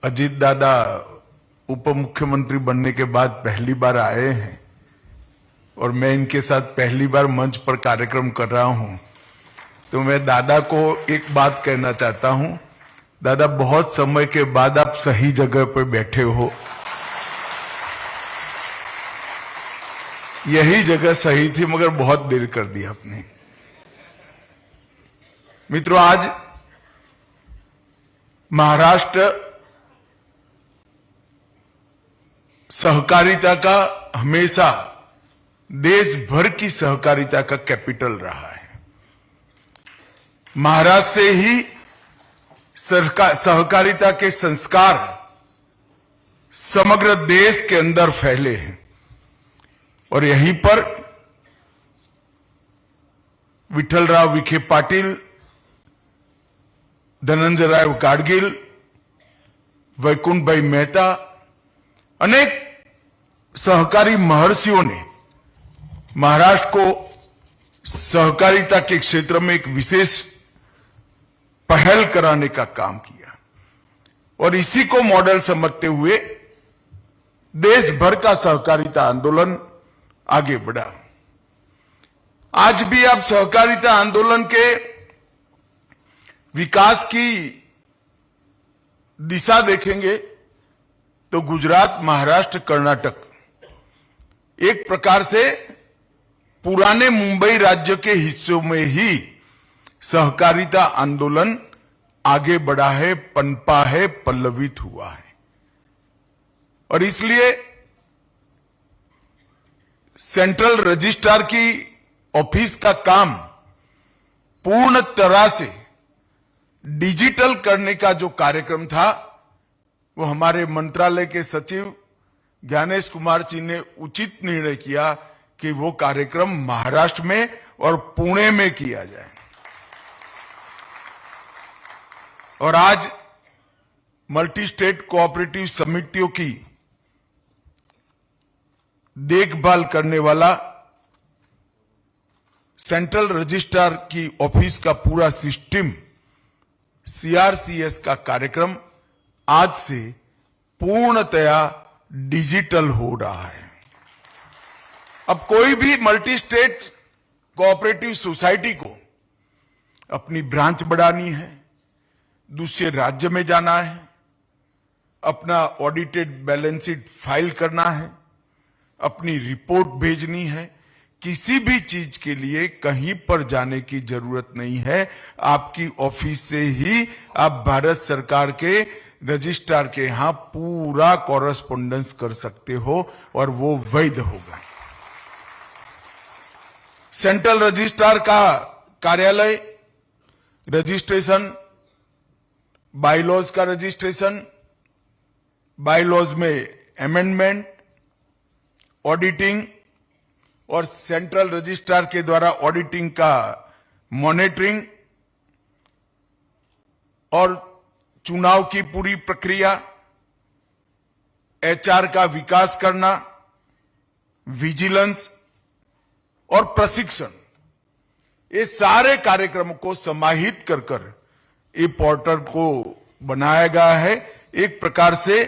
अजीत दादा उप मुख्यमंत्री बनने के बाद पहली बार आए हैं और मैं इनके साथ पहली बार मंच पर कार्यक्रम कर रहा हूं, तो मैं दादा को एक बात कहना चाहता हूं। दादा, बहुत समय के बाद आप सही जगह पर बैठे हो। यही जगह सही थी, मगर बहुत देर कर दी आपने। मित्रों, आज महाराष्ट्र सहकारिता का हमेशा देश भर की सहकारिता का कैपिटल रहा है। महाराष्ट्र से ही सहकारिता के संस्कार समग्र देश के अंदर फैले हैं और यहीं पर विठलराव विखे पाटिल, धनंजयराव गाडगिल, वैकुंठ भाई मेहता, अनेक सहकारी महर्षियों ने महाराष्ट्र को सहकारिता के क्षेत्र में एक विशेष पहल कराने का काम किया और इसी को मॉडल समझते हुए देश भर का सहकारिता आंदोलन आगे बढ़ा। आज भी आप सहकारिता आंदोलन के विकास की दिशा देखेंगे तो गुजरात, महाराष्ट्र, कर्नाटक एक प्रकार से पुराने मुंबई राज्य के हिस्सों में ही सहकारिता आंदोलन आगे बढ़ा है, पनपा है, पल्लवित हुआ है। और इसलिए सेंट्रल रजिस्ट्रार की ऑफिस का काम पूर्ण तरह से डिजिटल करने का जो कार्यक्रम था, वो हमारे मंत्रालय के सचिव ज्ञानेश कुमार जी ने उचित निर्णय किया कि वो कार्यक्रम महाराष्ट्र में और पुणे में किया जाए। और आज मल्टी स्टेट कोऑपरेटिव समितियों की देखभाल करने वाला सेंट्रल रजिस्ट्रार की ऑफिस का पूरा सिस्टम सीआरसीएस का कार्यक्रम आज से पूर्णतया डिजिटल हो रहा है। अब कोई भी मल्टी स्टेट कोऑपरेटिव सोसाइटी को अपनी ब्रांच बढ़ानी है, दूसरे राज्य में जाना है, अपना ऑडिटेड बैलेंस शीट फाइल करना है, अपनी रिपोर्ट भेजनी है, किसी भी चीज के लिए कहीं पर जाने की जरूरत नहीं है। आपकी ऑफिस से ही आप भारत सरकार के रजिस्ट्रार के यहां पूरा कॉरेस्पॉन्डेंस कर सकते हो और वो वैध होगा। सेंट्रल रजिस्ट्रार का कार्यालय रजिस्ट्रेशन, बायलॉज का रजिस्ट्रेशन, बायलॉज में अमेंडमेंट, ऑडिटिंग और सेंट्रल रजिस्ट्रार के द्वारा ऑडिटिंग का मॉनिटरिंग और चुनाव की पूरी प्रक्रिया, एचआर का विकास करना, विजिलेंस और प्रशिक्षण, ये सारे कार्यक्रम को समाहित कर ये पोर्टल को बनाया गया है। एक प्रकार से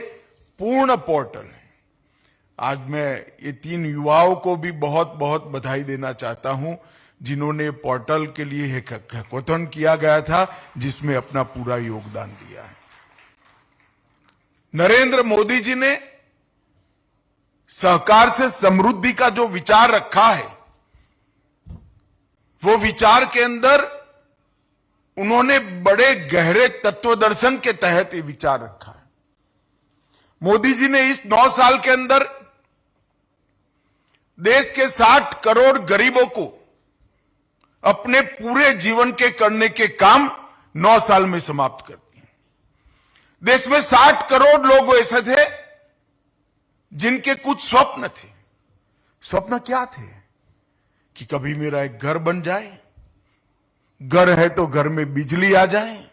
पूर्ण पोर्टल है। आज मैं ये 3 युवाओं को भी बहुत बहुत बधाई देना चाहता हूं, जिन्होंने पोर्टल के लिए हैकाथॉन किया गया था, जिसमें अपना पूरा योगदान दिया है। नरेंद्र मोदी जी ने सहकार से समृद्धि का जो विचार रखा है, वो विचार के अंदर उन्होंने बड़े गहरे तत्वदर्शन के तहत ये विचार रखा है। मोदी जी ने इस 9 साल के अंदर देश के 60 करोड़ गरीबों को अपने पूरे जीवन के करने के काम 9 साल में समाप्त कर दिए। देश में 60 करोड़ लोग ऐसे थे जिनके कुछ स्वप्न थे। स्वप्न क्या थे? कि कभी मेरा एक घर बन जाए, घर है तो घर में बिजली आ जाए,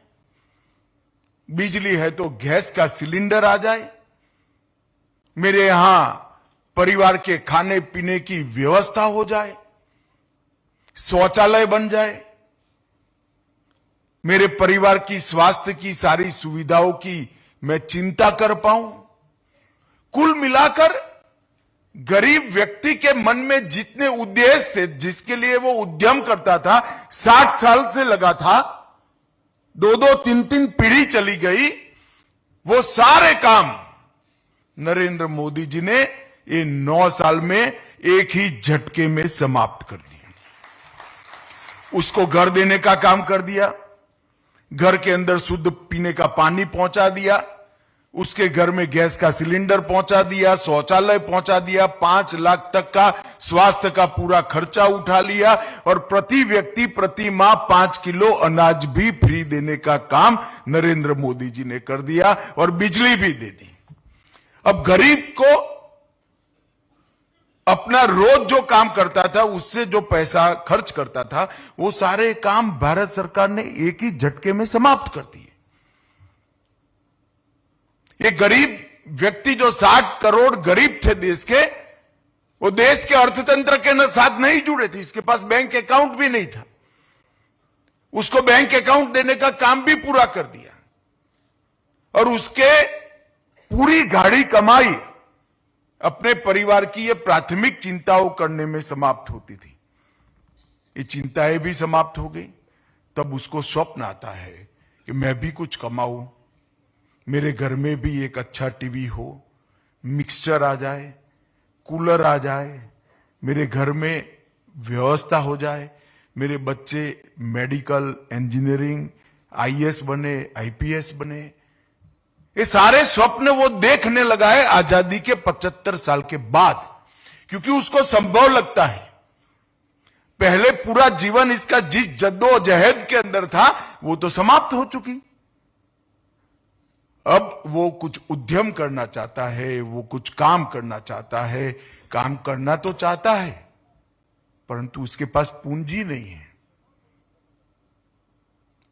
बिजली है तो गैस का सिलेंडर आ जाए, मेरे यहां परिवार के खाने पीने की व्यवस्था हो जाए, शौचालय बन जाए, मेरे परिवार की स्वास्थ्य की सारी सुविधाओं की मैं चिंता कर पाऊं। कुल मिलाकर गरीब व्यक्ति के मन में जितने उद्देश्य थे, जिसके लिए वो उद्यम करता था, 60 साल से लगा था, 2-2, 3-3 पीढ़ी चली गई, वो सारे काम नरेंद्र मोदी जी ने ये 9 साल में एक ही झटके में समाप्त कर दिया। उसको घर देने का काम कर दिया, घर के अंदर शुद्ध पीने का पानी पहुंचा दिया, उसके घर में गैस का सिलेंडर पहुंचा दिया, शौचालय पहुंचा दिया, 5 लाख तक का स्वास्थ्य का पूरा खर्चा उठा लिया और प्रति व्यक्ति प्रति माह 5 किलो अनाज भी फ्री देने का काम नरेंद्र मोदी जी ने कर दिया और बिजली भी दे दी। अब गरीब को अपना रोज जो काम करता था, उससे जो पैसा खर्च करता था, वो सारे काम भारत सरकार ने एक ही झटके में समाप्त कर दिए। ये गरीब व्यक्ति जो 60 करोड़ गरीब थे देश के, वो देश के अर्थतंत्र के साथ नहीं जुड़े थे, इसके पास बैंक अकाउंट भी नहीं था, उसको बैंक अकाउंट देने का काम भी पूरा कर दिया और उसके पूरी गाढ़ी कमाई अपने परिवार की ये प्राथमिक चिंताओं करने में समाप्त होती थी। ये चिंताएं भी समाप्त हो गई। तब उसको स्वप्न आता है कि मैं भी कुछ कमाऊं, मेरे घर में भी एक अच्छा टीवी हो, मिक्सचर आ जाए, कूलर आ जाए, मेरे घर में व्यवस्था हो जाए, मेरे बच्चे मेडिकल, इंजीनियरिंग, आईएएस बने, आईपीएस बने। ये सारे स्वप्न वो देखने लगा है आजादी के 75 साल के बाद, क्योंकि उसको संभव लगता है। पहले पूरा जीवन इसका जिस जद्दोजहद के अंदर था, वो तो समाप्त हो चुकी। अब वो कुछ उद्यम करना चाहता है, वो कुछ काम करना चाहता है। काम करना तो चाहता है, परंतु उसके पास पूंजी नहीं है।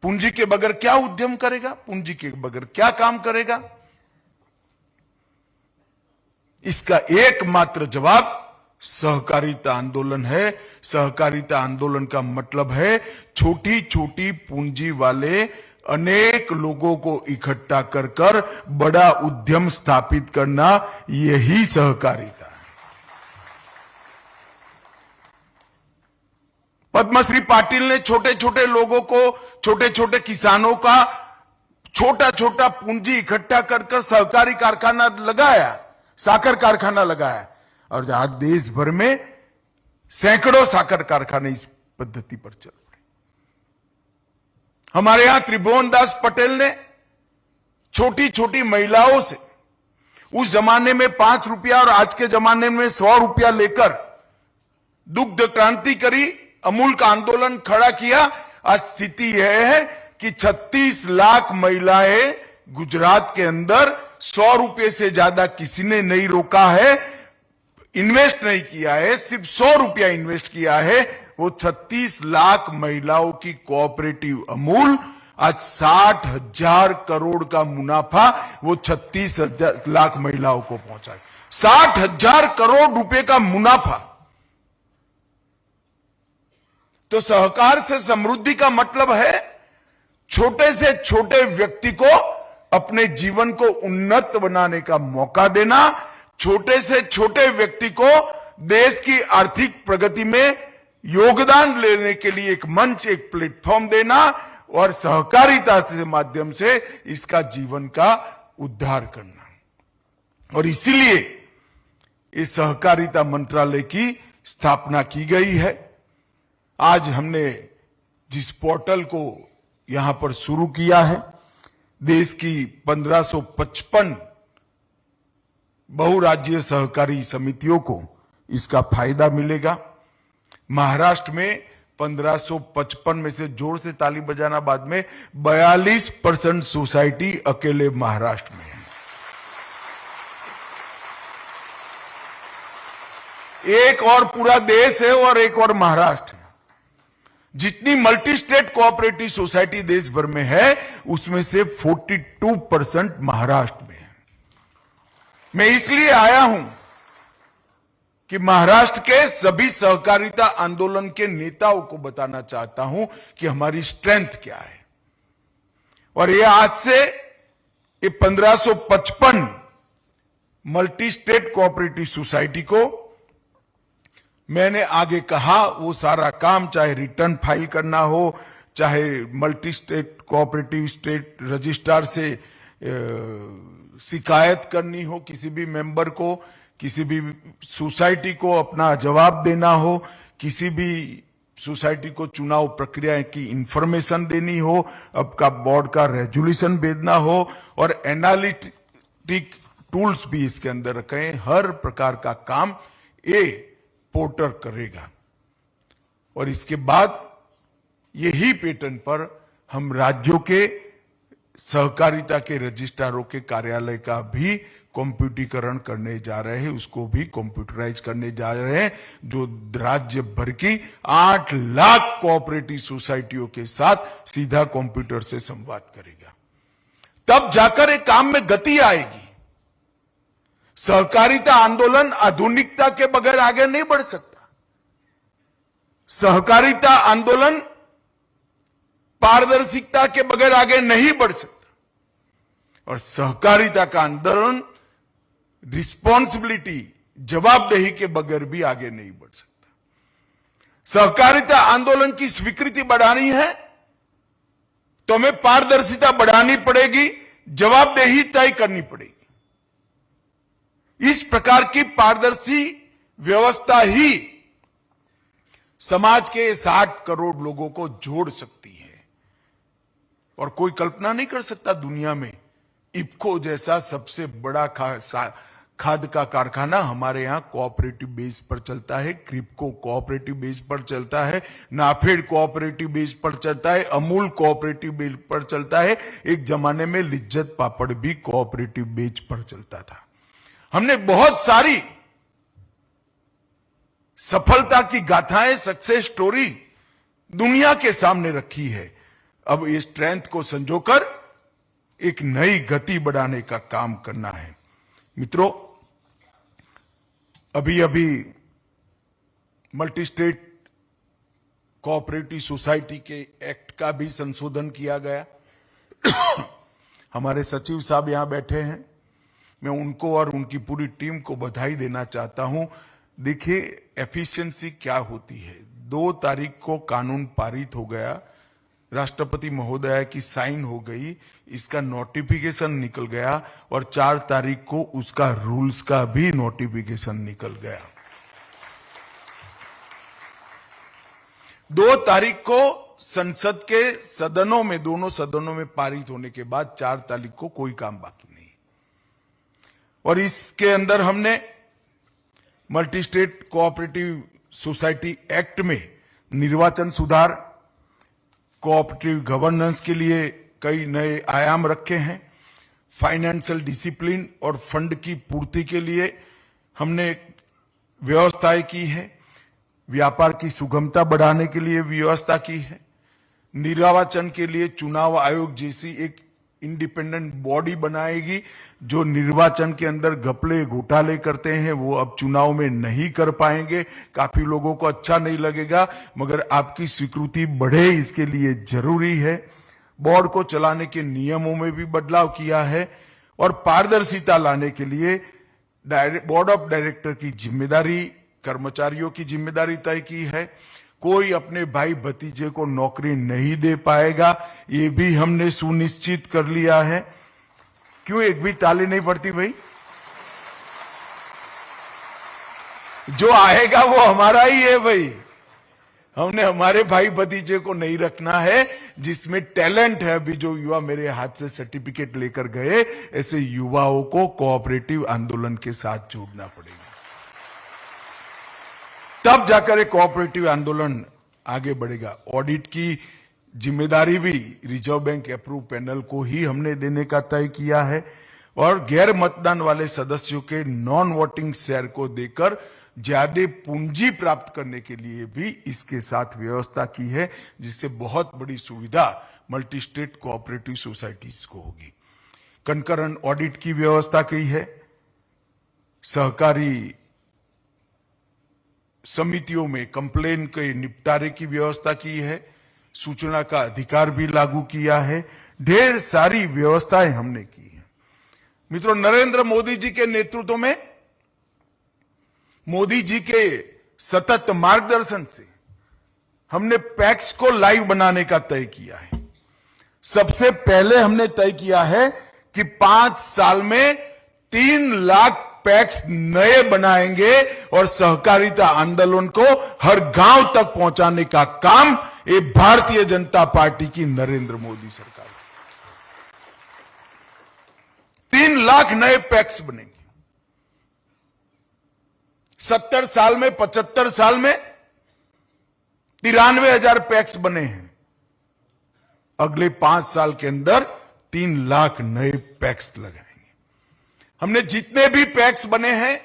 पूंजी के बगैर क्या उद्यम करेगा? पूंजी के बगैर क्या काम करेगा? इसका एकमात्र जवाब सहकारिता आंदोलन है। सहकारिता आंदोलन का मतलब है छोटी छोटी पूंजी वाले अनेक लोगों को इकट्ठा कर कर बड़ा उद्यम स्थापित करना, यही सहकारिता है। पद्मश्री पाटिल ने छोटे छोटे लोगों को, छोटे छोटे किसानों का छोटा छोटा पूंजी इकट्ठा कर कर सहकारी कारखाना लगाया, साकर कारखाना लगाया, और आज देश भर में सैकड़ों साकर कारखाने इस पद्धति पर चल रहे। हमारे यहां त्रिभुवन दास पटेल ने छोटी छोटी महिलाओं से उस जमाने में 5 रुपया और आज के जमाने में 100 रुपया लेकर दुग्ध क्रांति करी, अमूल का आंदोलन खड़ा किया। आज स्थिति यह है कि 36 लाख महिलाएं गुजरात के अंदर 100 रुपये से ज्यादा किसी ने नहीं रोका है, इन्वेस्ट नहीं किया है, सिर्फ 100 रुपया इन्वेस्ट किया है। वो 36 लाख महिलाओं की कोऑपरेटिव अमूल आज 60,000 करोड़ का मुनाफा वो 36 लाख महिलाओं को पहुंचा। 60,000 करोड़ रुपए का मुनाफा। तो सहकार से समृद्धि का मतलब है छोटे से छोटे व्यक्ति को अपने जीवन को उन्नत बनाने का मौका देना, छोटे से छोटे व्यक्ति को देश की आर्थिक प्रगति में योगदान लेने के लिए एक मंच, एक प्लेटफॉर्म देना और सहकारिता के माध्यम से इसका जीवन का उद्धार करना। और इसीलिए इस सहकारिता मंत्रालय की स्थापना की गई है। आज हमने जिस पोर्टल को यहां पर शुरू किया है, देश की 1555 बहुराज्यीय सहकारी समितियों को इसका फायदा मिलेगा। महाराष्ट्र में 1555 में से, जोर से ताली बजाना बाद में, 42% सोसाइटी अकेले महाराष्ट्र में है। एक और पूरा देश है और एक और महाराष्ट्र है। जितनी मल्टी स्टेट कोऑपरेटिव सोसाइटी देश भर में है, उसमें से 42% महाराष्ट्र में है। मैं इसलिए आया हूं कि महाराष्ट्र के सभी सहकारिता आंदोलन के नेताओं को बताना चाहता हूं कि हमारी स्ट्रेंथ क्या है। और यह आज से ये 1555 मल्टी स्टेट कोऑपरेटिव सोसाइटी को मैंने आगे कहा वो सारा काम, चाहे रिटर्न फाइल करना हो, चाहे multi state cooperative state registrar से शिकायत करनी हो, किसी भी मेंबर को, किसी भी सोसाइटी को अपना जवाब देना हो, किसी भी सोसाइटी को चुनाव प्रक्रिया की इंफॉर्मेशन देनी हो, आपका बोर्ड का रेजोल्यूशन भेजना हो, और एनालिटिक टूल्स भी इसके अंदर रखे हैं। हर प्रकार का काम ये पोर्टर करेगा। और इसके बाद यही पैटर्न पर हम राज्यों के सहकारिता के रजिस्ट्रारों के कार्यालय का भी कंप्यूटरीकरण करने जा रहे हैं, उसको भी कंप्यूटराइज करने जा रहे हैं, जो राज्य भर की 8 लाख कोऑपरेटिव सोसाइटियों के साथ सीधा कंप्यूटर से संवाद करेगा। तब जाकर एक काम में गति आएगी। सहकारिता आंदोलन आधुनिकता के बगैर आगे नहीं बढ़ सकता। सहकारिता आंदोलन पारदर्शिता के बगैर आगे नहीं बढ़ सकता। और सहकारिता का आंदोलन रिस्पॉन्सिबिलिटी, जवाबदेही के बगैर भी आगे नहीं बढ़ सकता। सहकारिता आंदोलन की स्वीकृति बढ़ानी है तो हमें पारदर्शिता बढ़ानी पड़ेगी, जवाबदेही तय करनी पड़ेगी। इस प्रकार की पारदर्शी व्यवस्था ही समाज के 60 करोड़ लोगों को जोड़ सकती है। और कोई कल्पना नहीं कर सकता दुनिया में इफ्को जैसा सबसे बड़ा खाद का कारखाना हमारे यहां कोऑपरेटिव बेस पर चलता है, क्रिप्को कोऑपरेटिव बेस पर चलता है, नाफेड कोऑपरेटिव बेस पर चलता है, अमूल कोऑपरेटिव बेस पर चलता है। एक जमाने में लिज्जत पापड़ भी कोऑपरेटिव बेस पर चलता था। हमने बहुत सारी सफलता की गाथाएं, सक्सेस स्टोरी दुनिया के सामने रखी है। अब इस स्ट्रेंथ को संजोकर एक नई गति बढ़ाने का काम करना है। मित्रों, अभी अभी मल्टी स्टेट कोऑपरेटिव सोसाइटी के एक्ट का भी संशोधन किया गया। हमारे सचिव साहब यहां बैठे हैं, मैं उनको और उनकी पूरी टीम को बधाई देना चाहता हूं। देखिए एफिशिएंसी क्या होती है। 2 तारीख को कानून पारित हो गया, राष्ट्रपति महोदय की साइन हो गई, इसका नोटिफिकेशन निकल गया, और 4 तारीख को उसका रूल्स का भी नोटिफिकेशन निकल गया। 2 तारीख को संसद के सदनों में, दोनों सदनों में पारित होने के बाद 4 तारीख को कोई काम बाकी नहीं। और इसके अंदर हमने multi state cooperative society act में निर्वाचन सुधार, कोऑपरेटिव गवर्नेंस के लिए कई नए आयाम रखे हैं। फाइनेंशियल डिसिप्लिन और फंड की पूर्ति के लिए हमने व्यवस्थाएं की है। व्यापार की सुगमता बढ़ाने के लिए व्यवस्था की है। निर्वाचन के लिए चुनाव आयोग जैसी एक इंडिपेंडेंट बॉडी बनाएगी, जो निर्वाचन के अंदर घपले घोटाले करते हैं वो अब चुनाव में नहीं कर पाएंगे। काफी लोगों को अच्छा नहीं लगेगा, मगर आपकी स्वीकृति बढ़े इसके लिए जरूरी है। बोर्ड को चलाने के नियमों में भी बदलाव किया है, और पारदर्शिता लाने के लिए बोर्ड ऑफ डायरेक्टर की जिम्मेदारी, कर्मचारियों की जिम्मेदारी तय की है। कोई अपने भाई भतीजे को नौकरी नहीं दे पाएगा, ये भी हमने सुनिश्चित कर लिया है। क्यों एक भी ताली नहीं पड़ती भाई? जो आएगा वो हमारा ही है भाई। हमने हमारे भाई भतीजे को नहीं रखना है, जिसमें टैलेंट है। अभी जो युवा मेरे हाथ से सर्टिफिकेट लेकर गए, ऐसे युवाओं को कोऑपरेटिव आंदोलन के साथ जोड़ना पड़ेगा, तब जाकर एक कोऑपरेटिव आंदोलन आगे बढ़ेगा। ऑडिट की जिम्मेदारी भी रिजर्व बैंक अप्रूव पैनल को ही हमने देने का तय किया है, और गैर मतदान वाले सदस्यों के नॉन वोटिंग शेयर को देकर ज्यादा पूंजी प्राप्त करने के लिए भी इसके साथ व्यवस्था की है, जिससे बहुत बड़ी सुविधा मल्टी स्टेट कोऑपरेटिव सोसाइटीज को होगी। कंकरेंट ऑडिट की व्यवस्था की है। सहकारी समितियों में कंप्लेन के निपटारे की व्यवस्था की है। सूचना का अधिकार भी लागू किया है। ढेर सारी व्यवस्थाएं हमने की है। मित्रों, नरेंद्र मोदी जी के नेतृत्व में, मोदी जी के सतत मार्गदर्शन से हमने पैक्स को लाइव बनाने का तय किया है। सबसे पहले हमने तय किया है कि 5 साल में 3 लाख पैक्स नए बनाएंगे और सहकारिता आंदोलन को हर गांव तक पहुंचाने का काम ये भारतीय जनता पार्टी की नरेंद्र मोदी सरकार। 3 लाख नए पैक्स बनेंगे। 70 साल में, 75 साल में 93,000 पैक्स बने हैं। अगले 5 साल के अंदर 3 लाख नए पैक्स लगाएंगे। हमने जितने भी पैक्स बने हैं,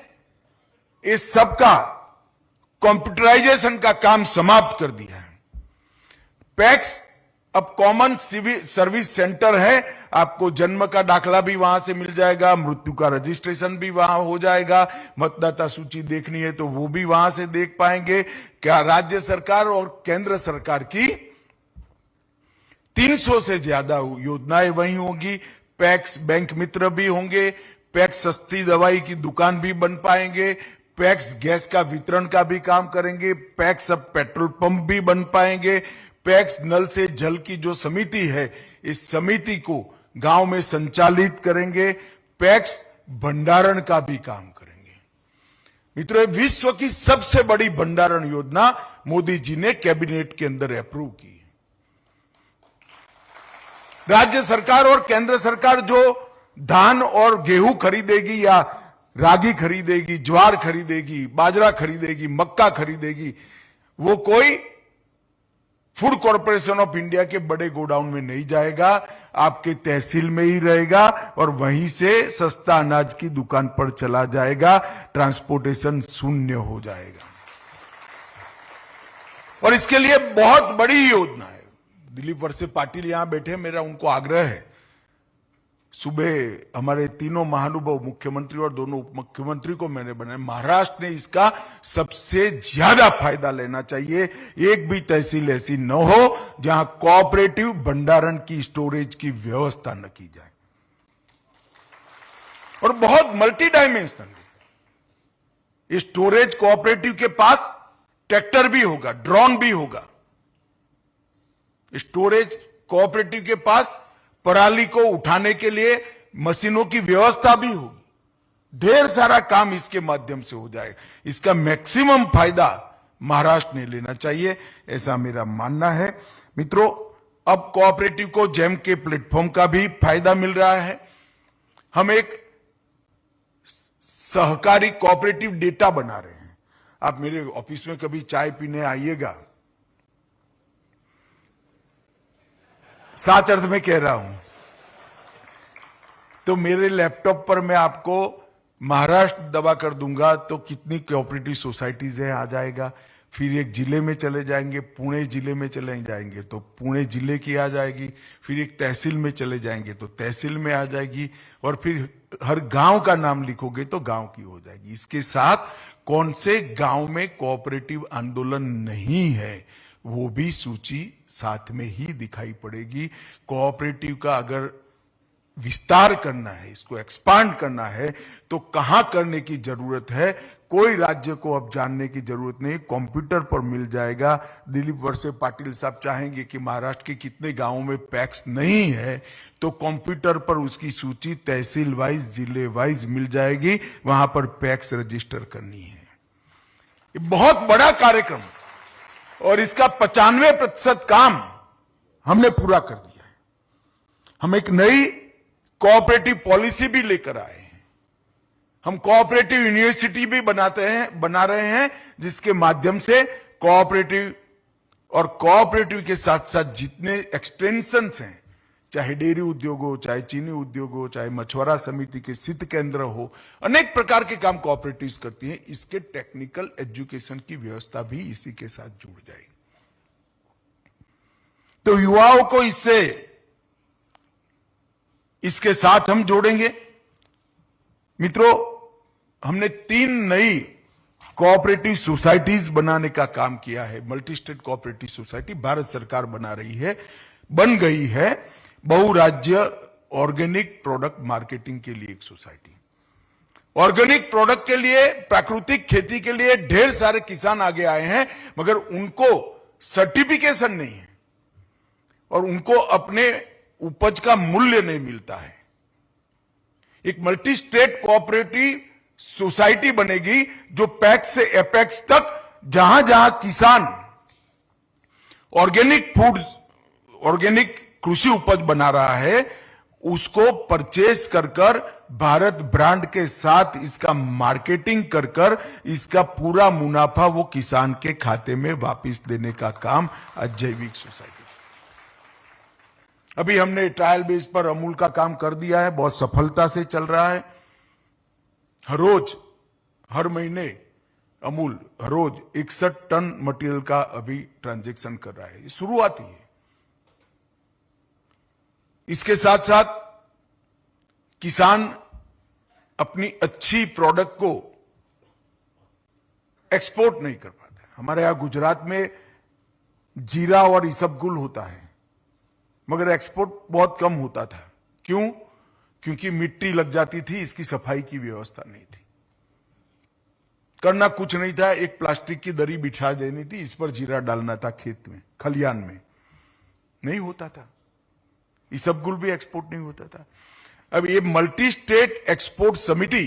इस सबका कंप्यूटराइजेशन का काम समाप्त कर दिया है। पैक्स अब कॉमन सिविल सर्विस सेंटर है। आपको जन्म का दाखला भी वहां से मिल जाएगा, मृत्यु का रजिस्ट्रेशन भी वहां हो जाएगा, मतदाता सूची देखनी है तो वो भी वहां से देख पाएंगे। क्या राज्य सरकार और केंद्र सरकार की 300 से ज्यादा योजनाएं वहीं होंगी। पैक्स बैंक मित्र भी होंगे, पैक्स सस्ती दवाई की दुकान भी बन पाएंगे, पैक्स गैस का वितरण का भी काम करेंगे, पैक्स अब पेट्रोल पंप भी बन पाएंगे, पैक्स नल से जल की जो समिति है, इस समिति को गांव में संचालित करेंगे, पैक्स भंडारण का भी काम करेंगे। मित्रों, विश्व की सबसे बड़ी भंडारण योजना मोदी जी ने कैबिनेट के अंदर अप्रूव की है। राज्य सरकार और केंद्र सरकार जो धान और गेहूं खरीदेगी या रागी खरीदेगी, ज्वार खरीदेगी, बाजरा खरीदेगी, मक्का खरीदेगी, वो कोई फूड कॉर्पोरेशन ऑफ इंडिया के बड़े गोडाउन में नहीं जाएगा, आपके तहसील में ही रहेगा और वहीं से सस्ता अनाज की दुकान पर चला जाएगा। ट्रांसपोर्टेशन शून्य हो जाएगा और इसके लिए बहुत बड़ी योजना है। दिलीप वळसे पाटिल यहां बैठे, मेरा उनको आग्रह है, सुबह हमारे तीनों महानुभाव, मुख्यमंत्री और दोनों उप मुख्यमंत्री को मैंने बनाया। महाराष्ट्र ने इसका सबसे ज्यादा फायदा लेना चाहिए। एक भी तहसील ऐसी न हो जहां कोऑपरेटिव भंडारण की, स्टोरेज की व्यवस्था न की जाए। और बहुत मल्टी डायमेंशनल है। इस स्टोरेज कोऑपरेटिव के पास ट्रैक्टर भी होगा, ड्रोन भी होगा। स्टोरेज कोऑपरेटिव के पास पराली को उठाने के लिए मशीनों की व्यवस्था भी होगी। ढेर सारा काम इसके माध्यम से हो जाएगा। इसका मैक्सिमम फायदा महाराष्ट्र ने लेना चाहिए, ऐसा मेरा मानना है। मित्रों, अब कोऑपरेटिव को जेम के प्लेटफॉर्म का भी फायदा मिल रहा है। हम एक सहकारी कोऑपरेटिव डेटा बना रहे हैं। आप मेरे ऑफिस में कभी चाय पीने आइएगा, सच अर्थ में कह रहा हूं, तो मेरे लैपटॉप पर मैं आपको महाराष्ट्र दबा कर दूंगा तो कितनी कोऑपरेटिव सोसाइटीज है आ जाएगा। फिर एक जिले में चले जाएंगे, पुणे जिले में चले जाएंगे तो पुणे जिले की आ जाएगी। फिर एक तहसील में चले जाएंगे तो तहसील में आ जाएगी और फिर हर गांव का नाम लिखोगे तो गांव की हो जाएगी। इसके साथ कौन से गांव में कोऑपरेटिव आंदोलन नहीं है वो भी सूची साथ में ही दिखाई पड़ेगी। कोऑपरेटिव का अगर विस्तार करना है, इसको एक्सपांड करना है तो कहां करने की जरूरत है, कोई राज्य को अब जानने की जरूरत नहीं, कंप्यूटर पर मिल जाएगा। दिलीप वळसे पाटिल साहब चाहेंगे कि महाराष्ट्र के कितने गांवों में पैक्स नहीं है तो कंप्यूटर पर उसकी सूची तहसील वाइज, जिले वाइज मिल जाएगी, वहां पर पैक्स रजिस्टर करनी है। ये बहुत बड़ा कार्यक्रम और इसका 95% काम हमने पूरा कर दिया है। हम एक नई कोऑपरेटिव पॉलिसी भी लेकर आए हैं। हम कोऑपरेटिव यूनिवर्सिटी भी बना रहे हैं जिसके माध्यम से कोऑपरेटिव और कोऑपरेटिव के साथ साथ जितने एक्सटेंशंस हैं, चाहे डेयरी उद्योग हो, चाहे चीनी उद्योग हो, चाहे मछुआरा समिति के शीत केंद्र हो, अनेक प्रकार के काम कोऑपरेटिव्स करती हैं। इसके टेक्निकल एजुकेशन की व्यवस्था भी इसी के साथ जुड़ जाएगी। तो युवाओं को इसके साथ हम जोड़ेंगे। मित्रों, हमने 3 नई कोऑपरेटिव सोसाइटीज बनाने का काम किया है। Multi state cooperative society Bharat सरकार बना रही है, बन गई है। बहुराज्य ऑर्गेनिक प्रोडक्ट मार्केटिंग के लिए एक सोसाइटी। ऑर्गेनिक प्रोडक्ट के लिए, प्राकृतिक खेती के लिए ढेर सारे किसान आगे आए हैं, मगर उनको सर्टिफिकेशन नहीं है और उनको अपने उपज का मूल्य नहीं मिलता है। एक मल्टी स्टेट कोऑपरेटिव सोसाइटी बनेगी जो पैक्स से एपेक्स तक जहां जहां किसान ऑर्गेनिक फूड, ऑर्गेनिक कृषि उपज बना रहा है, उसको परचेस कर कर भारत ब्रांड के साथ इसका मार्केटिंग कर कर इसका पूरा मुनाफा वो किसान के खाते में वापस देने का काम आज जैविक सोसाइटी। अभी हमने ट्रायल बेस पर अमूल का काम कर दिया है, बहुत सफलता से चल रहा है। हर रोज, हर महीने अमूल हर रोज 61 टन मटेरियल का अभी ट्रांजैक्शन कर रहा है। शुरुआत ही है। इसके साथ साथ किसान अपनी अच्छी प्रोडक्ट को एक्सपोर्ट नहीं कर पाते। हमारे यहां गुजरात में जीरा और इसबगुल होता है, मगर एक्सपोर्ट बहुत कम होता था। क्यों? क्योंकि मिट्टी लग जाती थी, इसकी सफाई की व्यवस्था नहीं थी। करना कुछ नहीं था, एक प्लास्टिक की दरी बिछा देनी थी, इस पर जीरा डालना था खेत में, खलियान में, नहीं होता था। इसबगुल भी एक्सपोर्ट नहीं होता था। अब ये मल्टी स्टेट एक्सपोर्ट समिति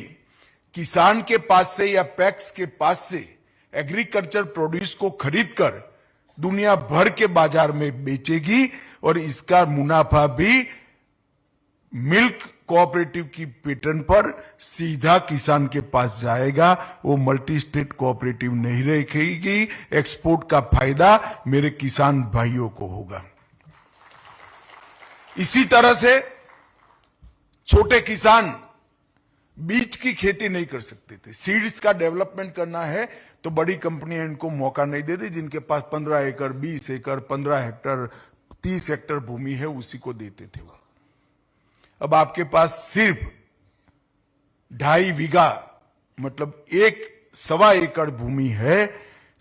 किसान के पास से या पैक्स के पास से एग्रीकल्चर प्रोड्यूस को खरीदकर दुनिया भर के बाजार में बेचेगी और इसका मुनाफा भी मिल्क कोऑपरेटिव की पैटर्न पर सीधा किसान के पास जाएगा। वो मल्टी स्टेट कोऑपरेटिव नहीं रखेगी। एक्सपोर्ट का फायदा मेरे किसान भाइयों को होगा। इसी तरह से छोटे किसान बीज की खेती नहीं कर सकते थे। सीड्स का डेवलपमेंट करना है तो बड़ी कंपनियां इनको मौका नहीं देती। जिनके पास 15 एकड़, 20 एकड़, 15 हेक्टर, 30 हेक्टर भूमि है, उसी को देते थे वो। अब आपके पास सिर्फ 2.5 बीघा मतलब 1.25 एकड़ भूमि है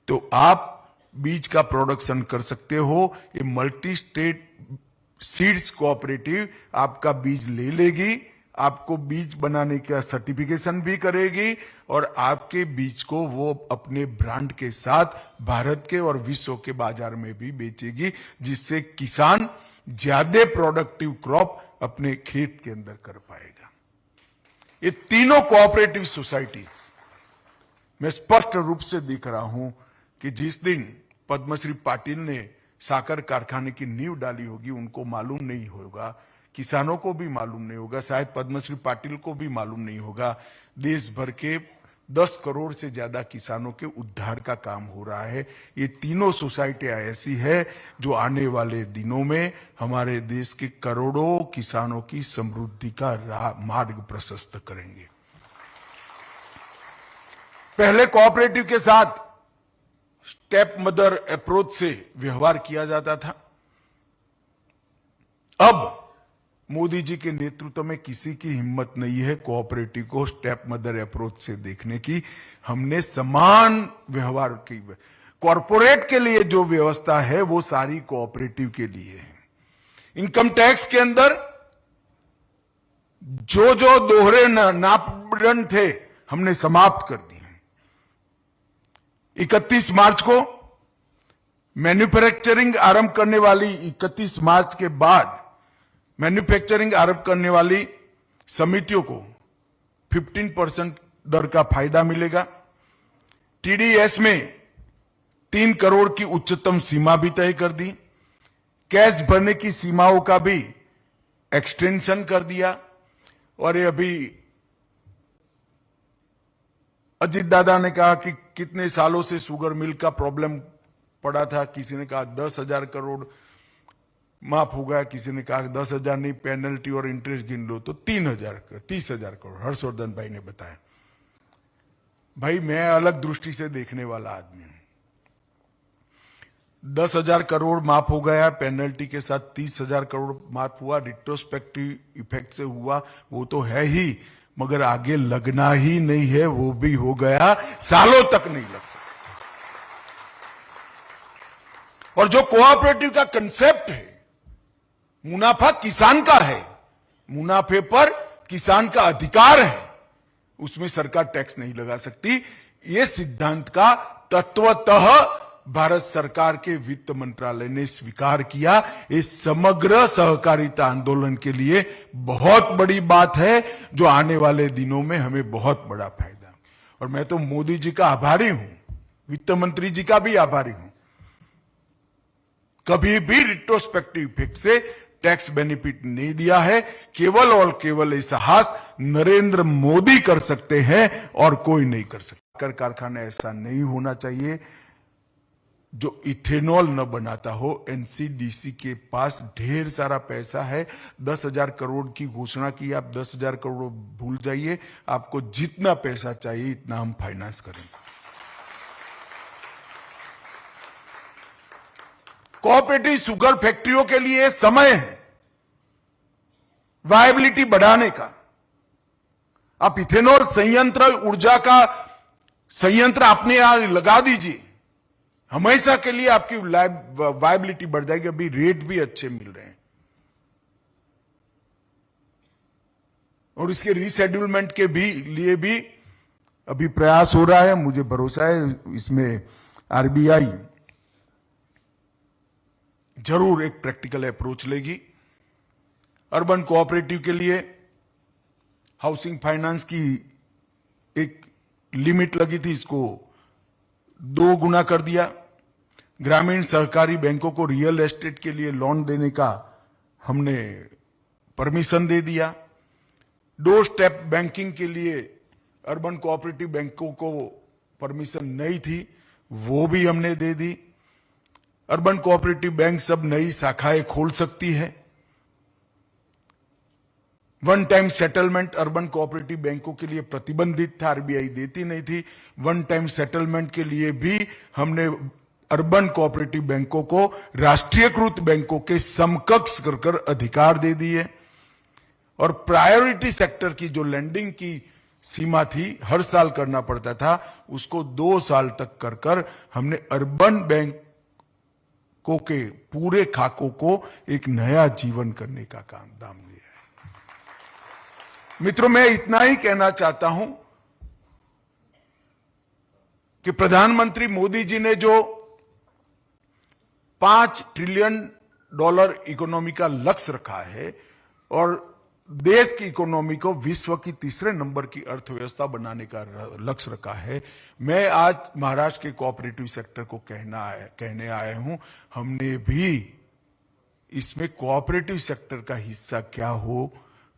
तो आप बीज का प्रोडक्शन कर सकते हो। ये मल्टी स्टेट सीड्स कोऑपरेटिव आपका बीज ले लेगी, आपको बीज बनाने का सर्टिफिकेशन भी करेगी और आपके बीज को वो अपने ब्रांड के साथ भारत के और विश्व के बाजार में भी बेचेगी, जिससे किसान ज्यादा प्रोडक्टिव क्रॉप अपने खेत के अंदर कर पाएगा। ये तीनों कोऑपरेटिव सोसाइटीज मैं स्पष्ट रूप से दिख रहा हूं कि जिस दिन पद्मश्री पाटिल ने साकर कारखाने की नींव डाली होगी, उनको मालूम नहीं होगा, किसानों को भी मालूम नहीं होगा, शायद पद्मश्री पाटिल को भी मालूम नहीं होगा। देश भर के 10 करोड़ से ज्यादा किसानों के उद्धार का काम हो रहा है। ये तीनों सोसाइटियां ऐसी है जो आने वाले दिनों में हमारे देश के करोड़ों किसानों की समृद्धि का मार्ग प्रशस्त करेंगे। पहले कोऑपरेटिव के साथ स्टेप मदर अप्रोच से व्यवहार किया जाता था। अब मोदी जी के नेतृत्व में किसी की हिम्मत नहीं है कोऑपरेटिव को स्टेप मदर अप्रोच से देखने की। हमने समान व्यवहार की। कॉरपोरेट के लिए जो व्यवस्था है वो सारी कोऑपरेटिव के लिए है। इनकम टैक्स के अंदर जो जो दोहरे मापदंड थे हमने समाप्त कर दिए। 31 मार्च को मैन्युफैक्चरिंग आरंभ करने वाली, 31 मार्च के बाद मैन्युफैक्चरिंग आरंभ करने वाली समितियों को 15% दर का फायदा मिलेगा। टीडीएस में 3 करोड़ की उच्चतम सीमा भी तय कर दी। कैश भरने की सीमाओं का भी एक्सटेंशन कर दिया। और ये अभी अजीत दादा ने कहा कि कितने सालों से शुगर मिल का प्रॉब्लम पड़ा था। किसी ने कहा 10,000 करोड़ माफ हो गया, किसी ने कहा 10,000 नहीं, पेनल्टी और इंटरेस्ट गिन लो तो 30,000 करोड़ हर्षवर्धन भाई ने बताया। भाई मैं अलग दृष्टि से देखने वाला आदमी हूं। 10,000 करोड़ माफ हो गया, पेनल्टी के साथ 30,000 करोड़ माफ हुआ, रिट्रोस्पेक्टिव इफेक्ट से हुआ, वो तो है ही, मगर आगे लगना ही नहीं है, वो भी हो गया, सालों तक नहीं लग सकता। और जो कोऑपरेटिव का कंसेप्ट है, मुनाफा किसान का है, मुनाफे पर किसान का अधिकार है, उसमें सरकार टैक्स नहीं लगा सकती। ये सिद्धांत का तत्वतः भारत सरकार के वित्त मंत्रालय ने स्वीकार किया। ये समग्र सहकारिता आंदोलन के लिए बहुत बड़ी बात है, जो आने वाले दिनों में हमें बहुत बड़ा फायदा। और मैं तो मोदी जी का आभारी हूं, वित्त मंत्री जी का भी आभारी हूं। कभी भी रिट्रोस्पेक्टिव इफेक्ट से टैक्स बेनिफिट नहीं दिया है। केवल और केवल ऐसा साहस नरेंद्र मोदी कर सकते हैं और कोई नहीं कर सकता। कर कारखाना ऐसा नहीं होना चाहिए जो इथेनॉल न बनाता हो। एनसीडीसी के पास ढेर सारा पैसा है, 10,000 करोड़ की घोषणा की। आप 10,000 करोड़ भूल जाइए, आपको जितना पैसा चाहिए इतना हम फाइनेंस करेंगे। कोऑपरेटिव शुगर फैक्ट्रियों के लिए समय है वायबिलिटी बढ़ाने का। आप इथेनॉल संयंत्र, ऊर्जा का संयंत्र अपने यहां लगा दीजिए, हमेशा के लिए आपकी वायबिलिटी बढ़ जाएगी। अभी रेट भी अच्छे मिल रहे हैं और इसके रीशेड्यूलमेंट के लिए भी अभी प्रयास हो रहा है। मुझे भरोसा है इसमें आरबीआई जरूर एक प्रैक्टिकल अप्रोच लेगी। अर्बन कोऑपरेटिव के लिए हाउसिंग फाइनेंस की एक लिमिट लगी थी, इसको 2 गुना कर दिया। ग्रामीण सहकारी बैंकों को रियल एस्टेट के लिए लोन देने का हमने परमिशन दे दिया। डोर स्टेप बैंकिंग के लिए अर्बन कोऑपरेटिव बैंकों को परमिशन नहीं थी, वो भी हमने दे दी। अर्बन कोऑपरेटिव बैंक सब नई शाखाएं खोल सकती है। One time settlement urban cooperative बैंकों के लिए प्रतिबंधित था, आरबीआई देती नहीं थी। वन टाइम सेटलमेंट के लिए भी हमने अर्बन कोऑपरेटिव बैंकों को राष्ट्रीयकृत बैंकों के समकक्ष कर अधिकार दे दिए। और प्रायोरिटी सेक्टर की जो लैंडिंग की सीमा थी, हर साल करना पड़ता था, उसको 2 साल तक कर हमने अर्बन बैंकों के पूरे खाकों को एक नया जीवन करने का काम दाम लिया है। मित्रों, मैं इतना ही कहना चाहता हूं कि प्रधानमंत्री मोदी जी ने जो $5 ट्रिलियन इकोनॉमी का लक्ष्य रखा है और देश की इकोनॉमी को विश्व की 3रे नंबर की अर्थव्यवस्था बनाने का लक्ष्य रखा है, मैं आज महाराष्ट्र के कोऑपरेटिव सेक्टर को कहने आया हूं, हमने भी इसमें कोऑपरेटिव सेक्टर का हिस्सा क्या हो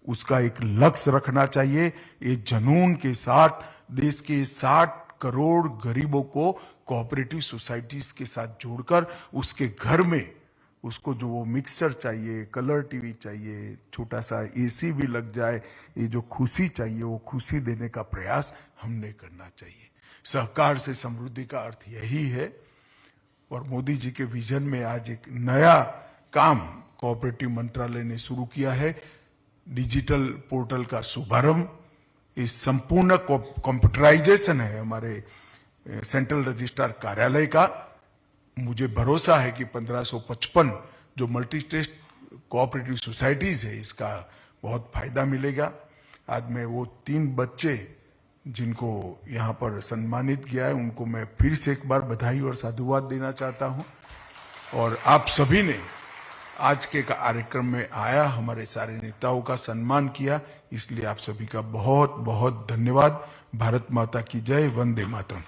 उसका एक लक्ष्य रखना चाहिए। ये जुनून के साथ देश के 60 करोड़ गरीबों को कोऑपरेटिव सोसाइटीज के साथ जोड़कर उसके घर में उसको जो वो मिक्सर चाहिए, कलर टीवी चाहिए, छोटा सा एसी भी लग जाए, ये जो खुशी चाहिए वो खुशी देने का प्रयास हमने करना चाहिए। सहकार से समृद्धि का अर्थ यही है। और मोदी जी के विजन में आज एक नया काम कोऑपरेटिव मंत्रालय ने शुरू किया है, डिजिटल पोर्टल का शुभारंभ। इस संपूर्ण कंप्यूटराइजेशन है हमारे सेंट्रल रजिस्ट्रार कार्यालय का। मुझे भरोसा है कि 1555 जो मल्टी स्टेट कोऑपरेटिव सोसाइटीज है, इसका बहुत फायदा मिलेगा। आज मैं वो 3 बच्चे जिनको यहाँ पर सम्मानित किया है, उनको मैं फिर से एक बार बधाई और साधुवाद देना चाहता हूँ। और आप सभी ने आज के कार्यक्रम में आया, हमारे सारे नेताओं का सम्मान किया, इसलिए आप सभी का बहुत बहुत धन्यवाद। भारत माता की जय। वंदे मातरम।